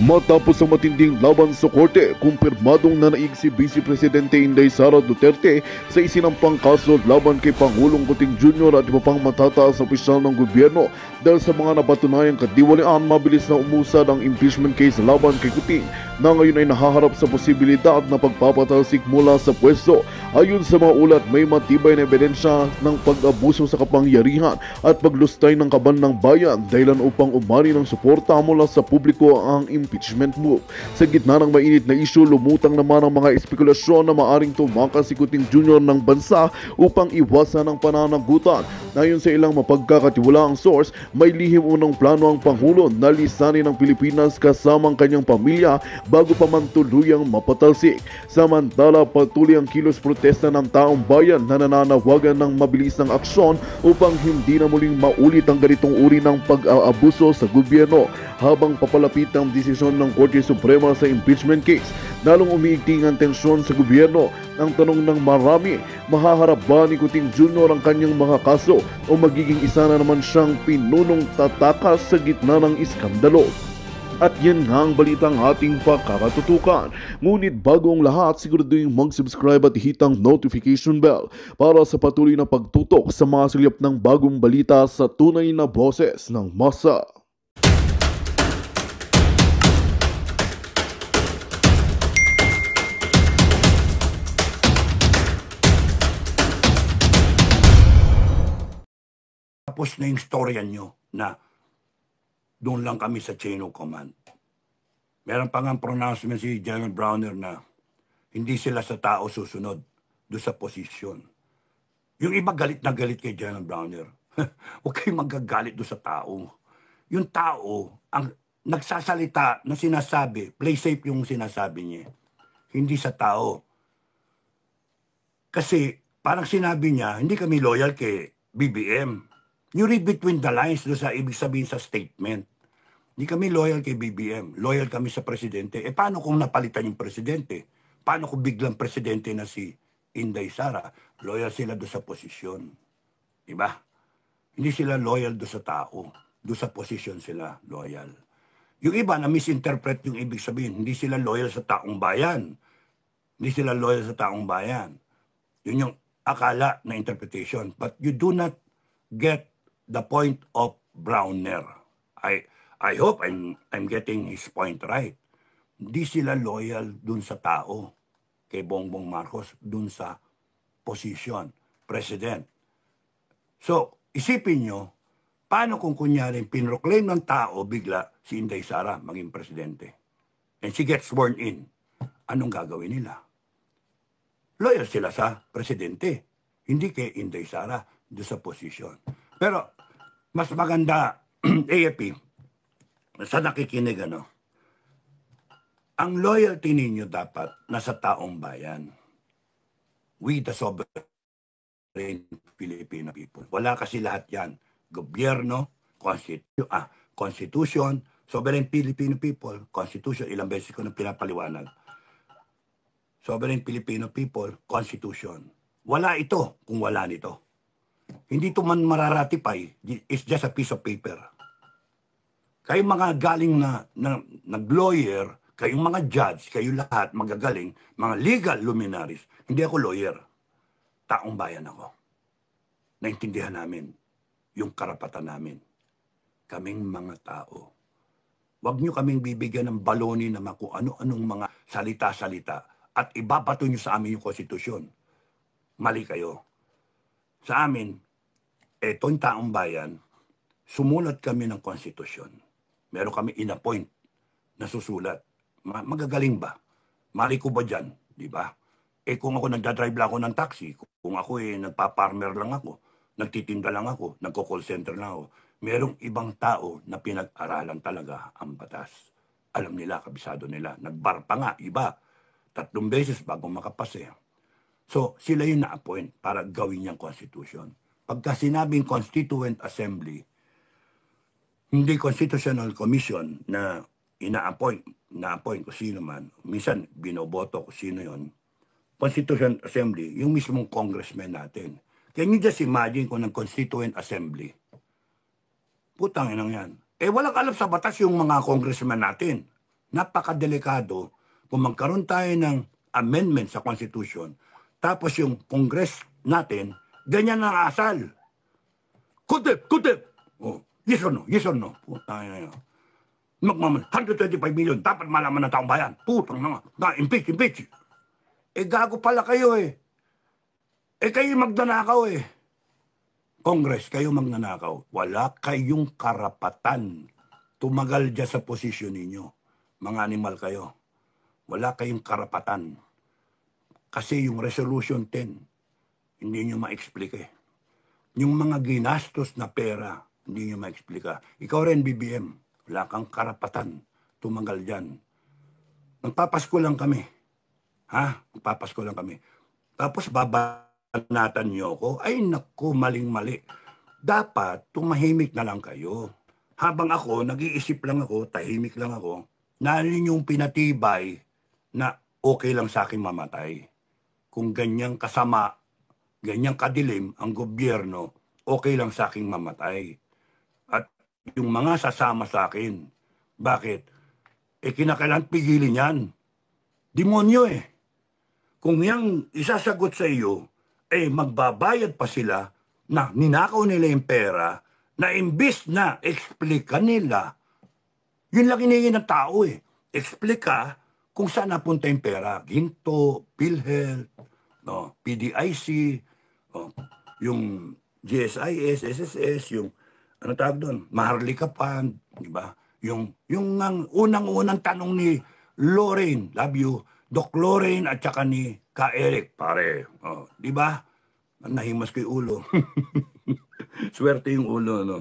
Matapos ang matinding laban sa korte, kumpirmadong nanaig si Vice Presidente Inday Sara Duterte sa isinampang kaso laban kay Pangulong Kuting Jr. at iba pang matataas na opisyal ng gobyerno. Dahil sa mga napatunayang kadiwalian, mabilis na umusad ang impeachment case laban kay Kuting na ngayon ay nahaharap sa posibilidad na pagpapatalsik mula sa pwesto. Ayon sa mga ulat, may matibay na ebidensya ng pag-abuso sa kapangyarihan at paglustay ng kaban ng bayan dahilan upang umani ng suporta mula sa publiko ang impeachment move. Sa gitna ng mainit na isyu, lumutang naman ang mga espekulasyon na maaring tumakas si Kuting Jr. ng bansa upang iwasan ang pananagutan. Ayon sa ilang mapagkakatiwalaang source, may lihim unang plano ang Pangulo na lisanin ng Pilipinas kasama ang kanyang pamilya bago pa man tuluyang mapatalsik. Samantala, patuloy ang kilos protesta ng taong bayan na nananawagan ng mabilisang aksyon upang hindi na muling maulit ang ganitong uri ng pag-aabuso sa gobyerno. Habang papalapit ang desisyon ng Korte Suprema sa impeachment case, lalong umiigting ang tensyon sa gobyerno. Ang tanong ng marami, mahaharap ba ni Kuting Jr. ang kanyang mga kaso o magiging isa na naman siyang pinunong tatakas sa gitna ng iskandalo? At yan nga ang balitang ating pakakatutukan. Ngunit bago ang lahat, siguraduhin mag-subscribe at hitang notification bell para sa patuloy na pagtutok sa mga silip ng bagong balita sa tunay na boses ng masa. Tapos na yung storya nyo na doon lang kami sa chain of command. Meron pa nga pronouncement si General Browner na hindi sila sa tao susunod doon sa posisyon. Yung iba galit na galit kay General Browner. Huwag kayong magagalit doon sa tao. Yung tao, ang nagsasalita na sinasabi, play safe yung sinasabi niya. Hindi sa tao. Kasi parang sinabi niya, hindi kami loyal kay BBM. You read between the lines doon sa ibig sabihin sa statement. Hindi kami loyal kay BBM. Loyal kami sa presidente. E paano kung napalitan yung presidente? Paano kung biglang presidente na si Inday Sara? Loyal sila doon sa posisyon. Diba? Hindi sila loyal doon sa tao. Doon sa posisyon sila loyal. Yung iba na misinterpret yung ibig sabihin. Hindi sila loyal sa taong bayan. Hindi sila loyal sa taong bayan. Yun yung akala na interpretation. But you do not get the point of Browner. I hope I'm getting his point right. Hindi sila loyal dun sa tao, kay Bongbong Marcos, dun sa position, president. So, isipin nyo, paano kung kunyari pinroclaim ng tao bigla si Inday Sara maging presidente? And she gets sworn in. Anong gagawin nila? Loyal sila sa presidente. Hindi kay Inday Sara dun sa position. Pero, mas maganda, AFP, sa nakikinig, ang loyalty ninyo dapat nasa taong bayan. We the sovereign Filipino people. Wala kasi lahat yan. Gobyerno, Constitution, sovereign Filipino people, Constitution, ilang beses ko na pinapaliwanag. Sovereign Filipino people, Constitution. Wala ito kung wala nito. Hindi ito man mararatify, it's just a piece of paper. Kayong mga galing na nag-lawyer, kayong mga judge, kayong lahat magagaling, mga legal luminaries, hindi ako lawyer. Taong bayan ako. Naintindihan namin yung karapatan namin. Kaming mga tao. Huwag nyo kaming bibigyan ng baloni na kung ano-anong mga salita-salita at ibabato nyo sa amin yung konstitusyon. Mali kayo. Sa amin, etong taong bayan, sumulat kami ng konstitusyon. Meron kami in-appoint na susulat. Magagaling ba? Mali ko ba dyan? Di ba? Kung ako nagdadrive lang ako ng taxi, kung ako nagpa-farmer lang ako, nagtitinda lang ako, nagko-call center lang ako, merong ibang tao na pinag-aralan talaga ang batas. Alam nila, kabisado nila. Nagbar pa nga, iba. 3 beses bago makapase. So, sila yung na-appoint para gawin niyang constitution. Pagka sinabing Constituent Assembly, hindi Constitutional Commission na na-appoint kung sino man, minsan binoboto kung sino yon. Constituent Assembly, yung mismong congressman natin. Can you just imagine kung ng Constituent Assembly? Putang inang yan. Walang alam sa batas yung mga congressman natin. napakadelikado kung magkaroon tayo ng amendment sa Constitution, tapos yung Congress natin, ganyan ang asal. Kudip! Oh, yes or no? Yes or no? Putang ina yun. 125 million, dapat malaman ng taong bayan. Putang na, impeach. Gago pala kayo eh. Kayo magnanakaw eh. Congress, kayo magnanakaw. Wala kayong karapatan. Tumagal dyan sa posisyon ninyo. Mga animal kayo. Wala kayong karapatan. Kasi yung Resolution 10, hindi nyo ma-explica eh. Yung mga ginastos na pera, hindi nyo ma-explica. Ikaw rin, BBM, wala kang karapatan. Tumagal dyan. Magpapasko lang kami. Magpapasko lang kami. Tapos babanatan nyo ako. Ay naku, maling-mali. Dapat tumahimik na lang kayo. Habang ako, nag-iisip lang ako, tahimik lang ako, na yung pinatibay na okay lang sa akin mamatay. Kung ganyang kasama, ganyang kadilim ang gobyerno, okay lang sa akin mamatay. At yung mga sasama sa akin, bakit? Kinakailangan pigilin yan. Demonyo eh. Kung yang isasagot sa iyo, magbabayad pa sila na ninakaw nila yung pera na imbis na explica nila. Yun lang hinihingi ng tao eh. Explica kung saan napunta yung pera. Ginto, PhilHealth, PDIC, yung GSIS, SSS, yung ano tawag doon, Maharlika Fund, di ba? Yung unang-unang tanong ni Lorraine, love you, Doc Lorraine at saka ni Ka Eric, pare. Di ba? Nahimas ko yung ulo. Swerte yung ulo, no?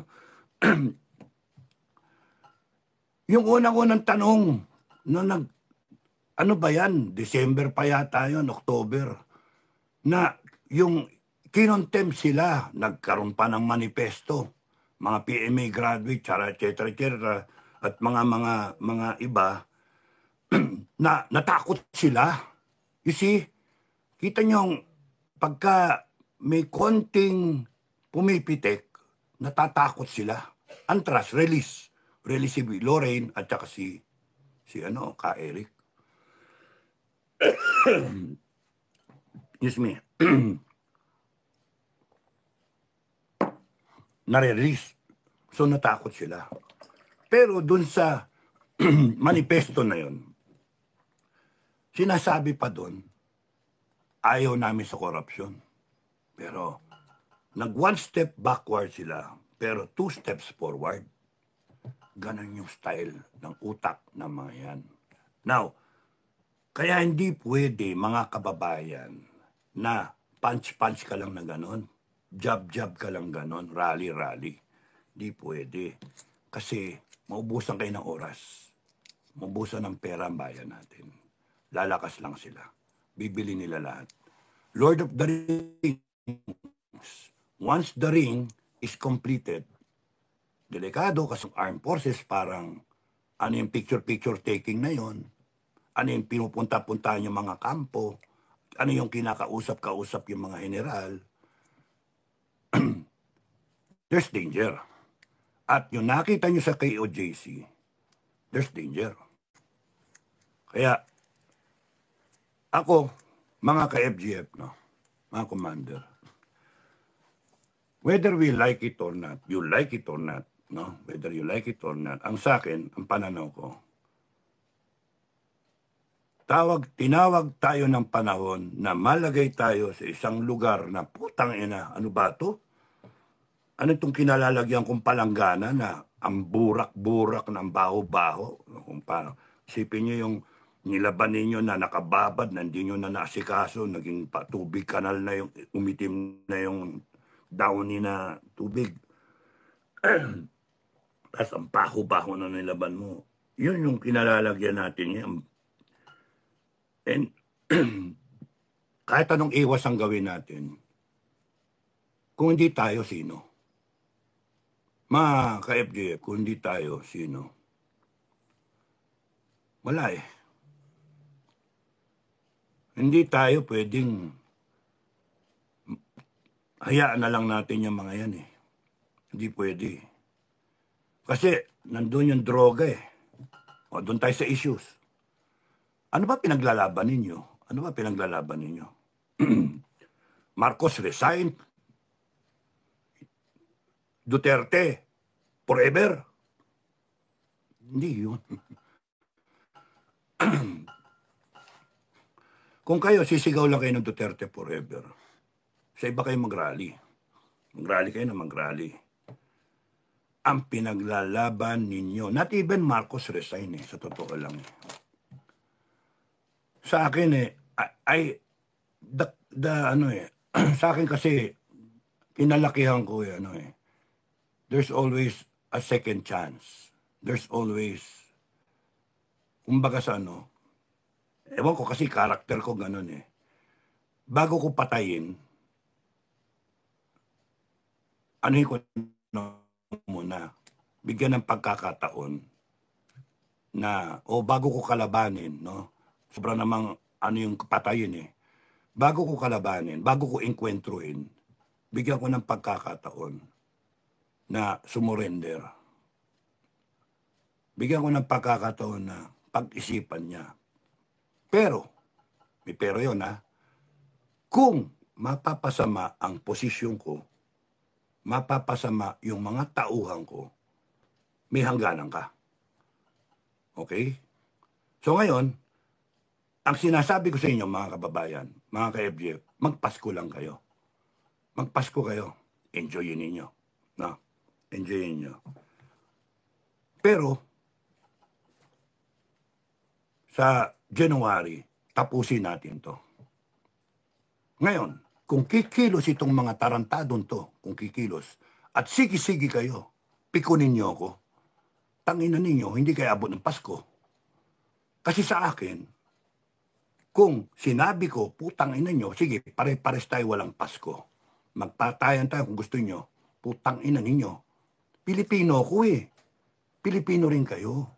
Yung unang-unang tanong, ano ba yan? December pa yata yun, October. Na yung kinontem sila, nagkaroon pa ng manifesto. Mga PMA graduate, etc. At mga iba, na natakot sila. You see, kita nyo, pagka may konting pumipitik, natatakot sila. Antras, release. Release si Lorraine at saka si Ka Eric. Excuse me. Nare-release. So natakot sila. Pero dun sa manifesto na yun, sinasabi pa dun, ayaw namin sa korupsyon. Pero nag one step backward sila, pero 2 steps forward. Ganon yung style ng utak ng mga yan. Now, kaya hindi pwede mga kababayan na punch-punch ka lang na ganon, jab-jab ka lang ganon, rally-rally. Hindi pwede. Kasi maubusan kayo ng oras. Maubusan ng pera ang bayan natin. Lalakas lang sila. Bibili nila lahat. Lord of the Rings. Once the ring is completed, delikado kasi armed forces parang ano yung picture-picture taking na yon, ano yung pinupunta-puntahan yung mga kampo, ano yung kinakausap-kausap yung mga general, there's danger. At yung nakita nyo sa KOJC, there's danger. Kaya, ako, mga ka-FGF, no, mga commander, whether we like it or not, you like it or not, no, whether you like it or not, ang sa akin, ang pananaw ko, tinawag tayo ng panahon na malagay tayo sa isang lugar na putang ina, ano ba to? Ano itong kinalalagyan kong palanggana na ang burak-burak ng baho-baho? Kung paano, isipin nyo yung nilaban ninyo na nakababad, na hindi nyo na nasikaso, naging patubig kanal na yung, umitim na yung downy na tubig. Tapos ang baho-baho na nilaban mo. Yun yung kinalalagyan natin yan. And kahit anong iwas ang gawin natin, kung hindi tayo, sino? Mga ka-FGF, kung hindi tayo, sino? Wala eh. Hindi tayo pwedeng hayaan na lang natin yung mga yan eh. Hindi pwede. Kasi nandun yung droga eh. O, doon tayo sa issues. Ano ba pinaglalaban ninyo? Ano ba pinaglalaban ninyo? Marcos resign. Duterte, forever. Hindi yun. Kung kayo, sisigaw lang kayo ng Duterte forever. Sa iba kayo mag-rally. Mag-rally kayo na mag-rally. Ang pinaglalaban ninyo, not even Marcos resign sa totoo lang. Sa akin sa akin kasi, pinalakihan ko there's always a second chance. There's always, kumbaga sa ewan ko kasi karakter ko ganun Bago ko patayin, ko muna, bigyan ng pagkakataon na, bago ko kalabanin, sobra namang yung patayin Bago ko kalabanin, bago ko inkwentrohin, bigyan ko ng pagkakataon na sumurrender. Bigyan ko ng pagkakataon na pag-isipan niya. Pero, may pero yun kung mapapasama ang posisyon ko, mapapasama yung mga tauhan ko, may hangganan ka. Okay? So ngayon, ang sinasabi ko sa inyo mga kababayan, mga ka-FGF, magpasko lang kayo. Magpasko kayo. Enjoyin ninyo. Enjoyin ninyo. Pero, sa January, tapusin natin to. Ngayon, kung kikilos itong mga tarantadon to, kung kikilos, at sige-sige kayo, pikunin niyo ako, tangina ninyo, hindi kayo abot ng Pasko. Kasi sa akin, kung sinabi ko, putang ina nyo, sige, pare-pares tayo walang Pasko. Magpatayan tayo kung gusto nyo, putang ina ninyo. Pilipino ko Pilipino rin kayo.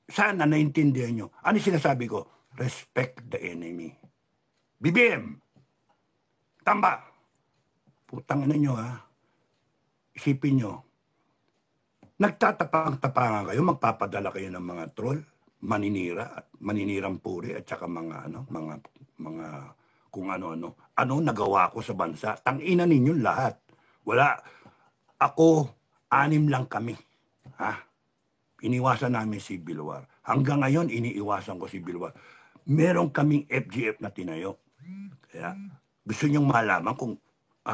Sana naintindihan nyo. Ano sinasabi ko? Respect the enemy. BBM! Tamba! Putang ina nyo Isipin nyo. Nagtatapang-tapangan kayo, magpapadala kayo ng mga troll, maninirang puri, at saka mga kung ano-ano. Ano nagawa ko sa bansa? Tangina ninyo lahat. Wala. Ako, 6 lang kami. Iniwasan namin si Bilwar. Hanggang ngayon, iniiwasan ko si Bilwar. Meron kaming FGF na tinayo. Kaya, gusto nyong malaman kung,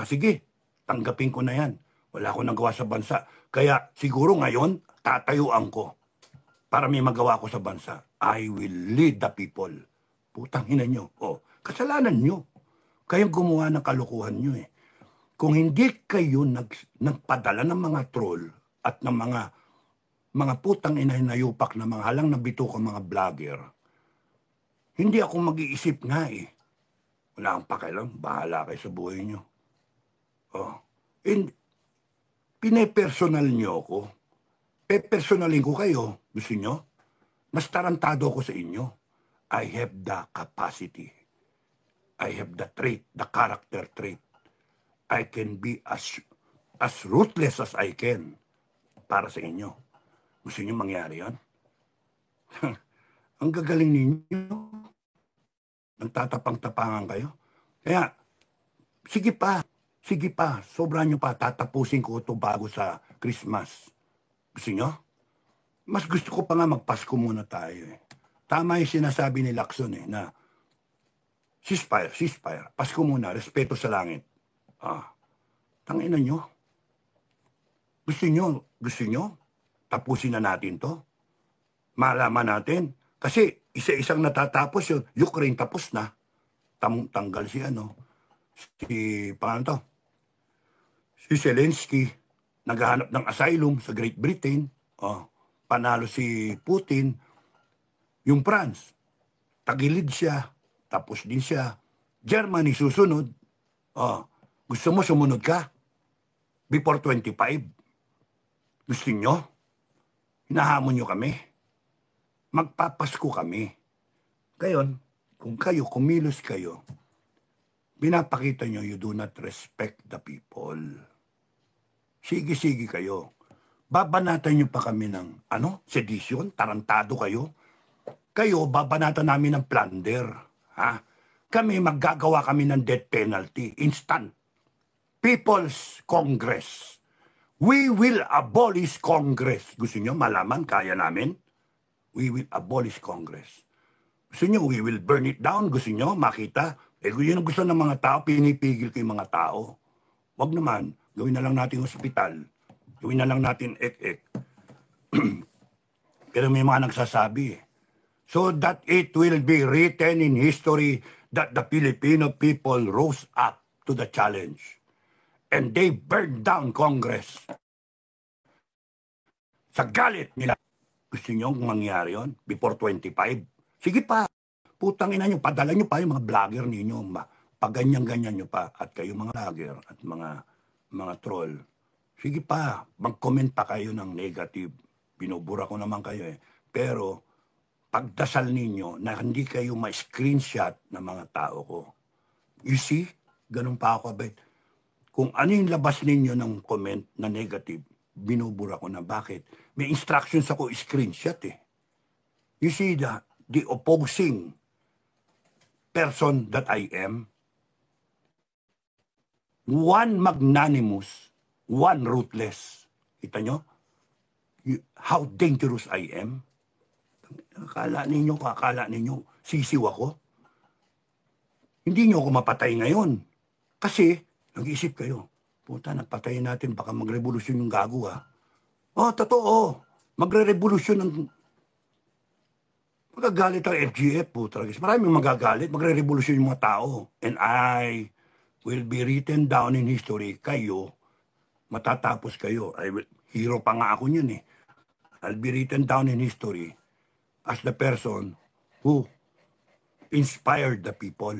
sige, tanggapin ko na yan. Wala akong nagawa sa bansa. Kaya, siguro ngayon, tatayuan ko para may magawa ko sa bansa. I will lead the people. Putang ina nyo. Kasalanan nyo. Kayong gumawa ng kalukuhan nyo Kung hindi kayo nagpadala ng mga troll at ng mga putang inahinayupak na mga halang nabitukang mga vlogger, hindi ako mag-iisip nga Wala akong pakialam, bahala kayo sa buhay nyo. Pinepersonal nyo ako. Pepersonalin ko kayo, gusto nyo? Mas tarantado ako sa inyo. I have the capacity. I have the trait, the character trait. I can be as ruthless as I can para sa inyo. Gusto niyo mangyari yan? Ang gagaling ninyo. Nagtatapang-tapangan kayo. Kaya, sige pa. Sobra nyo pa. Tatapusin ko ito bago sa Christmas. Gusto nyo? Mas gusto ko pa nga magpasko muna tayo Tama yung sinasabi ni Lacson na ceasefire. Pasko muna, respeto sa langit. Tangina nyo. Gusto nyo? Tapusin na natin to. Malaman natin. Kasi isa-isang natatapos yun. Ukraine tapos na. Tanggal si si Zelensky. Naghahanap ng asylum sa Great Britain. Panalo si Putin. Yung France. Tagilid siya. Tapos din siya. Germany susunod. Gusto mo sumunod ka? Before 25? Gusto nyo? Hinahamon nyo kami? Magpapasko kami. Ngayon, kung kayo, kumilos kayo, pinapakita nyo you do not respect the people. Sige kayo. Babanatan nyo pa kami ng, sedition? Tarantado kayo? Kayo, babanatan namin ng plunder. Ha? Kami, maggagawa kami ng death penalty. Instant. People's Congress. We will abolish Congress. Gusto nyo malaman? Kaya namin? We will abolish Congress. Gusto nyo, we will burn it down. Gusto nyo, makita? Yun ang gusto ng mga tao, pinipigil ko yung mga tao. Wag naman, gawin na lang natin hospital. Gawin na lang natin ek-ek. Pero may mga nagsasabi, so that it will be written in history that the Filipino people rose up to the challenge. And they burned down Congress. Sa galit nila. Gusto nyo mangyari yon before 25? Sige pa. Putang ina nyo, padala nyo pa yung mga vlogger ninyo. Paganyan-ganyan nyo pa. At kayo mga vlogger at mga troll. Sige pa, mag-comment pa kayo ng negative. Binubura ko naman kayo eh. Pero, pagdasal ninyo na hindi kayo ma-screenshot ng mga tao ko. You see? Ganun pa ako, bet. Kung ano yung labas ninyo ng comment na negative, binubura ko na. Bakit? May instructions ako screenshot eh. You see the opposing person that I am, one magnanimous, one ruthless. Kita nyo? How dangerous I am? Akala ninyo, sisiw ako? Hindi nyo ako mapatay ngayon. Kasi, nag-iisip kayo, puta, napatayin natin, baka magrevolusyon yung gago ha. Oh, totoo. Magre-revolusyon ng... Magagalit ang FGF po talaga. Maraming magagalit, magre-revolusyon yung mga tao. And I will be written down in history. Kayo, matatapos kayo. Hero pa nga ako yun eh. I'll be written down in history as the person who inspired the people.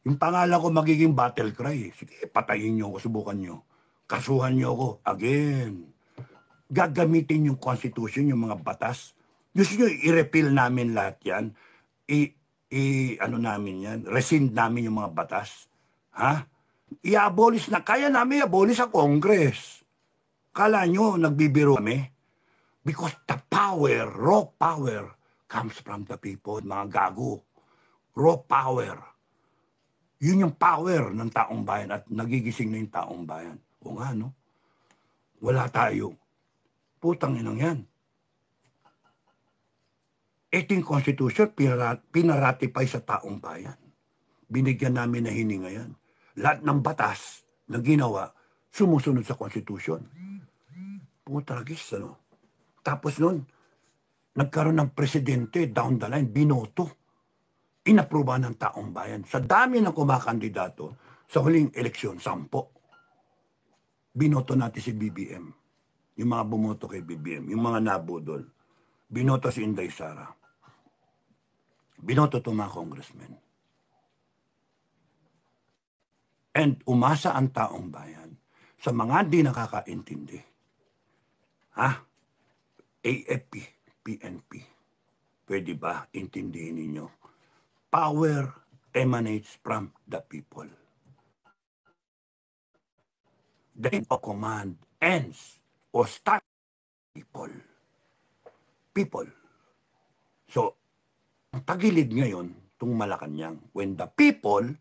Yung pangalan ko magiging battle cry. Sige, patayin nyo ako, subukan nyo. Kasuhan nyo ako. Again. Gagamitin yung constitution, yung mga batas. Gusto nyo, i-repeal namin lahat yan. Namin yan. Rescind namin yung mga batas. Ha? I-abolish na. Kaya namin i-abolish sa Congress. Kala nyo, nagbibiro kami? Because the power, raw power, comes from the people, mga gago. Raw power. Yun yung power ng taong bayan at nagigising na yung taong bayan. O nga, no? Wala tayo. Putang inang yan. 18th Constitution, pinaratify sa taong bayan. Binigyan namin na hininga yan. Lahat ng batas na ginawa, sumusunod sa Constitution. Putragis, ano? Tapos nun, nagkaroon ng presidente down the line, binoto. Inapruba ng taong bayan. Sa dami ng kumakandidato, sa huling eleksyon, 10. Binoto natin si BBM. Yung mga bumoto kay BBM, yung mga nabudol. Binoto si Inday Sara. Binoto itong mga congressmen. And umasa ang taong bayan sa mga di nakakaintindi. Ha? AFP, PNP. Pwede ba intindihin ninyo? Power emanates from the people. The chain of command ends or starts people. People. So, ang tagilid ngayon, itong Malacanang, when the people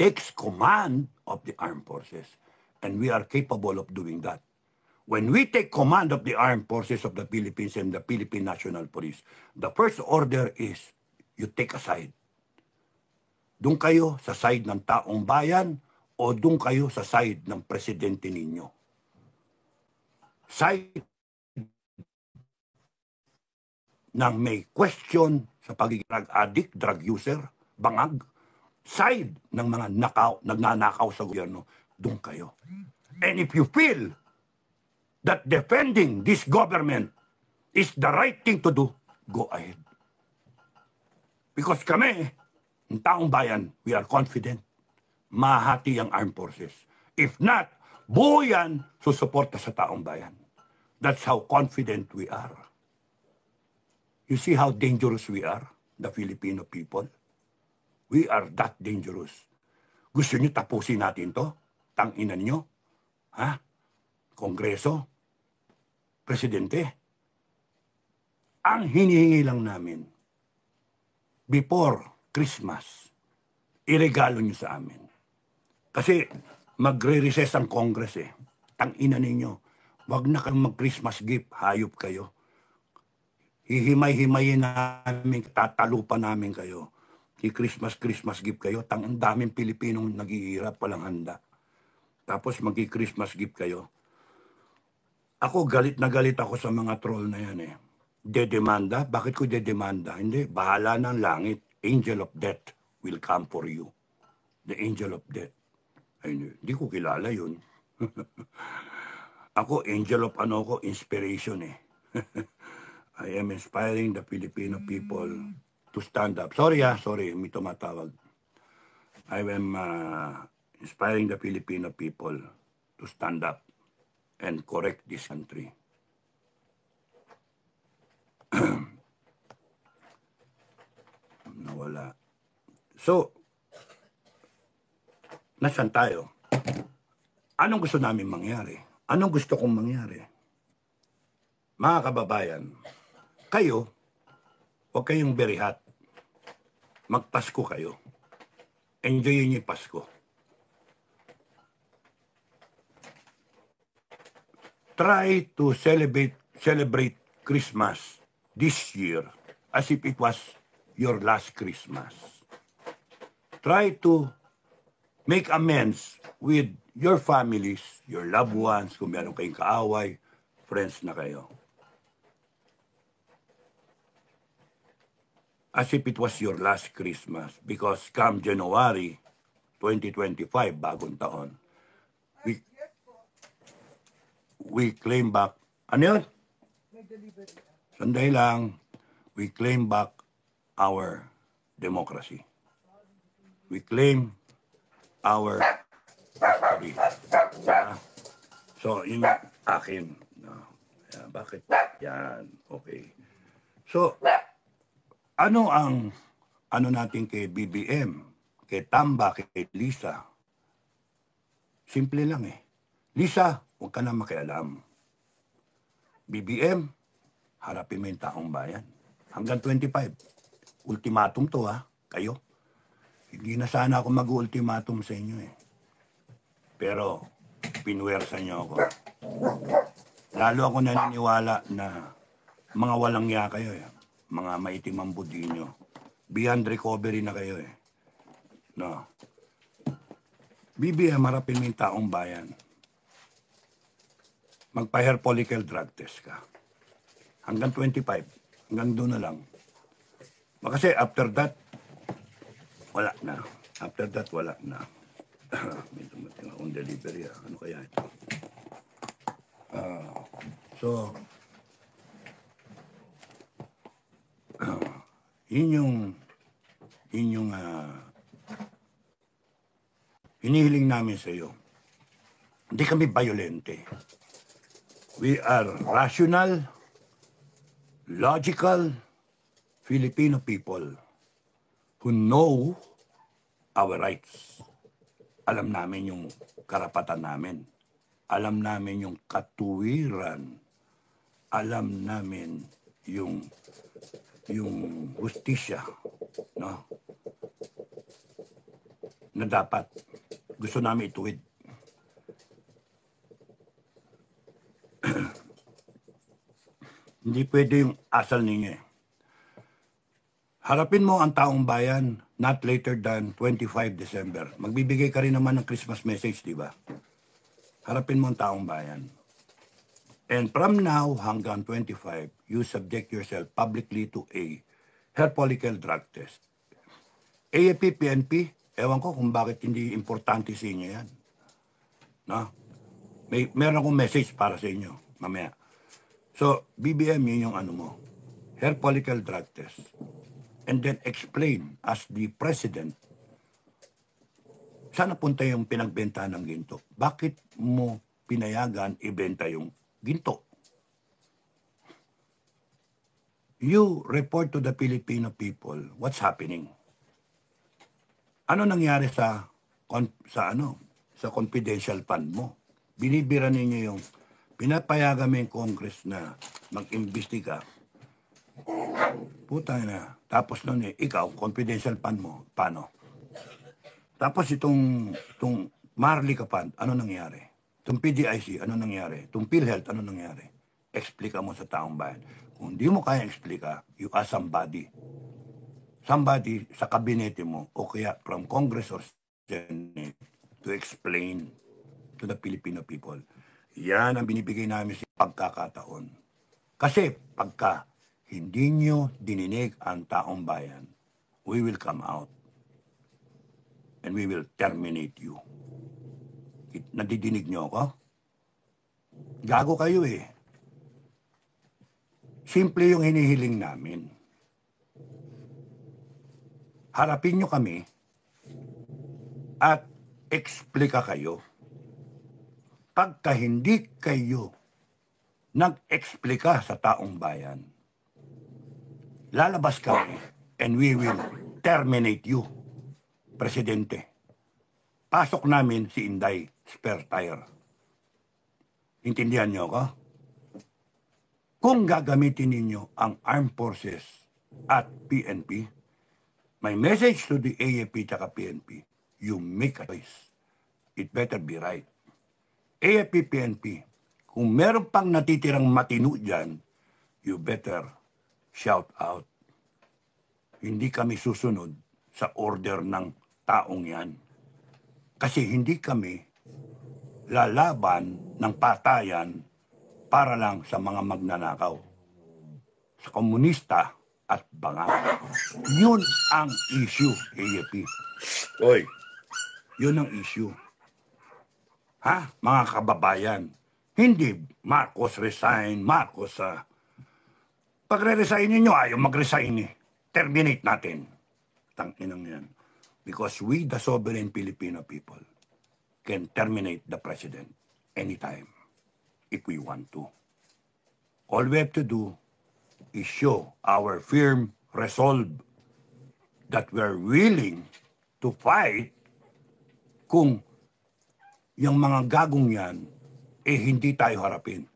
takes command of the armed forces, and we are capable of doing that. When we take command of the armed forces of the Philippines and the Philippine National Police, the first order is, you take a side. Doon kayo sa side ng taong bayan o doon kayo sa side ng presidente ninyo. Side ng may question sa pagiging drug addict, drug user, bangag, side ng mga nagnanakaw sa gobyerno, doon kayo. And if you feel that defending this government is the right thing to do, go ahead. Because kami, ang taong bayan, we are confident, mahati ang armed forces. If not, buo yan, susuporta sa taong bayan. That's how confident we are. You see how dangerous we are, the Filipino people? We are that dangerous. Gusto nyo tapusin natin to? Tanginan nyo? Ha? Kongreso? presidente. Ang hinihingi lang namin, before Christmas, iregalo nyo sa amin. Kasi magre-recess ang Congress eh. Tang-ina ninyo. Wag na kayong mag-Christmas gift. Hayop kayo. Hihimay-himayin namin, tatalupan namin kayo. Christmas gift kayo. Ang daming Pilipinong naghihirap, walang handa. Tapos magi-Christmas gift kayo. Ako, galit na galit ako sa mga troll na yan eh. Dedemanda? Bakit ko dedemanda? Hindi, bahala ng langit. Angel of death will come for you. The angel of death. Ay, hindi ko kilala yun. Ako, angel of inspiration eh. I am inspiring the Filipino people to stand up. Sorry, may tumatawag. I am inspiring the Filipino people to stand up and correct this country. Nawala. So, nasaan tayo? Anong gusto namin mangyari? Anong gusto kong mangyari? Mga kababayan, kayo, huwag kayong berihat. Magpasko kayo. Enjoyin niyo yung Pasko. Try to celebrate Christmas this year as if it was your last Christmas. Try to make amends with your families, your loved ones, kung meron kayong kaaway, friends na kayo. As if it was your last Christmas. Because come January 2025, bagong taon, we claim back, ano yun? Sandali lang, we claim back our democracy. We claim our history. So, yun yung akin. Bakit? Yan. Okay. So, ano natin kay BBM, kay Tamba, kay Lisa? Simple lang eh. Lisa, huwag ka na makialam. BBM, harapin mo yung taong bayan. Hanggang 25. Ultimatum to kayo. Hindi na sana ako mag-ultimatum sa inyo eh. Pero, pinwersa nyo ako. Lalo ako naniniwala na mga walang ya kayo eh. Mga maitim ang budi nyo. Beyond recovery na kayo eh. No. BBM, harapin mo yung taong bayan. Magpa-hair follicle drug test ka. Hanggang 25. Hanggang doon na lang. Kasi after that, wala na. After that, wala na. May dumating akong delivery. Ano kaya ito? Yun yung hinihiling namin sa iyo. Hindi kami violente. We are rational, logical Filipino people who know our rights. Alam namin yung karapatan namin. Alam namin yung katuwiran. Alam namin yung hustisya, no? Na dapat gusto namin ituwid. Hindi pwede yung asal ninyo eh. Harapin mo ang taong bayan not later than 25 December. Magbibigay ka rin naman ng Christmas message, di ba? Harapin mo ang taong bayan. And from now hanggang 25, you subject yourself publicly to a hair follicle drug test. AFP, PNP, ewan ko kung bakit hindi importante sa inyo yan. No? Meron akong message para sa inyo, mamaya. So, BBM, yun yung ano mo. Hair follicle drug test. And then explain as the president, saan napunta yung pinagbenta ng ginto? Bakit mo pinayagan ibenta yung ginto? You report to the Filipino people what's happening. Ano nangyari sa confidential fund mo? Binibira ninyo yung pinapayagan mo yung Congress na mag-imbestiga, puta na. Tapos nun ikaw, confidential fund mo, paano? Tapos itong Marlica Fund, ano nangyari? Itong PGIC, ano nangyari? Itong PhilHealth, ano nangyari? Explika mo sa taong bayan. Kung hindi mo kaya explika, you ask somebody. Somebody sa kabinete mo o kaya from Congress or Senate to explain to the Filipino people. Yan ang binibigay namin sa pagkakataon. Kasi pagka hindi nyo dininig ang taong bayan, we will come out and we will terminate you. Nadidinig nyo ako? Gago kayo eh. Simple yung hinihiling namin. Harapin nyo kami at explika kayo. Pagka hindi kayo nag-explika sa taong bayan, lalabas kami and we will terminate you, Presidente. Pasok namin si Inday, spare tire. Intindihan niyo ako? Kung gagamitin ninyo ang Armed Forces at PNP, my message to the AFP at PNP, you make a choice. It better be right. AFP, PNP, kung meron pang natitirang matino dyan, you better shout out. Hindi kami susunod sa order ng taong yan. Kasi hindi kami lalaban ng patayan para lang sa mga magnanakaw, sa komunista at banga. Yun ang issue, AFP. Oy, yun ang issue. Ha, mga kababayan, hindi Marcos resign, Marcos pagre-resign ninyo, ayaw mag-resign eh. Terminate natin. Tanginang yan. Because we, the sovereign Filipino people, can terminate the president anytime if we want to. All we have to do is show our firm resolve that we're willing to fight kung yung mga gagong yan, hindi tayo harapin.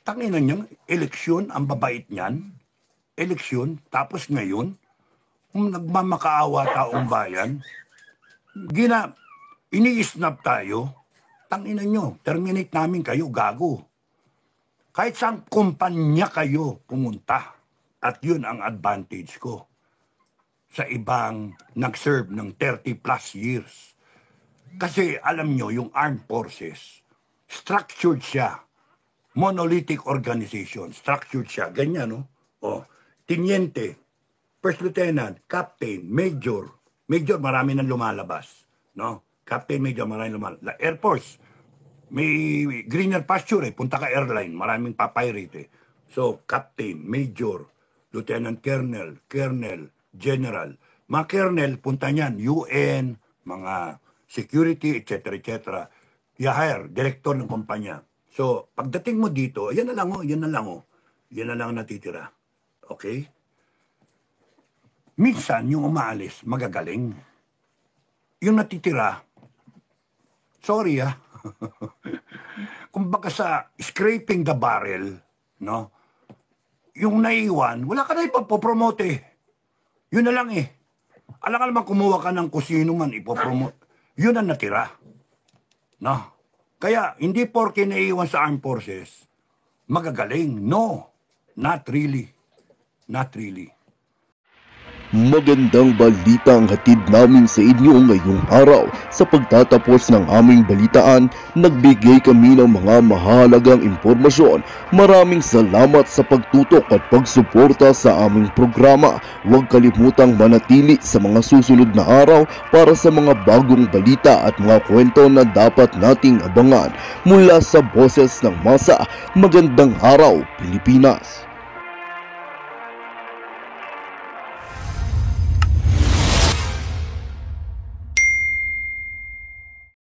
Tanginan niyang, eleksyon, ang babait niyan, eleksyon, tapos ngayon, kung nagmamakaawa taong bayan, ini-snap tayo, tanginan nyo, terminate namin kayo, gago. Kahit saan kumpanya kayo pumunta, at yun ang advantage ko sa ibang nag-serve ng 30 plus years. Kasi alam nyo, yung armed forces, structured siya. Monolithic organization, structured siya. Ganyan, no? O, tiniente, first lieutenant, captain, major. Major, marami nang lumalabas. No? Captain, major, marami lumalabas. Air Force, may greener pasture eh. Punta ka airline, maraming papyrate eh. So, captain, major, lieutenant colonel, colonel, general. Mga colonel, punta niyan, UN, mga security, etc. etc. I-hire, director ng kumpanya. So, pagdating mo dito, yan na lang o, yan na lang o. Yan na lang natitira. Okay? Minsan, yung umaalis, magagaling. Yung natitira, sorry kumbaga sa scraping the barrel, no? Yung naiwan, wala ka na ipapopromote eh. Yun na lang eh. Alam ka naman kumuha ka ng kusino man ipopromote. Yun ang natira. No? Kaya, hindi porke naiwan sa armed forces, magagaling. No. Not really. Not really. Magandang balita ang hatid namin sa inyo ngayong araw. Sa pagtatapos ng aming balitaan, nagbigay kami ng mga mahalagang impormasyon. Maraming salamat sa pagtutok at pagsuporta sa aming programa. Huwag kalimutang manatili sa mga susunod na araw para sa mga bagong balita at mga kwento na dapat nating abangan. Mula sa Boses ng Masa, magandang araw, Pilipinas!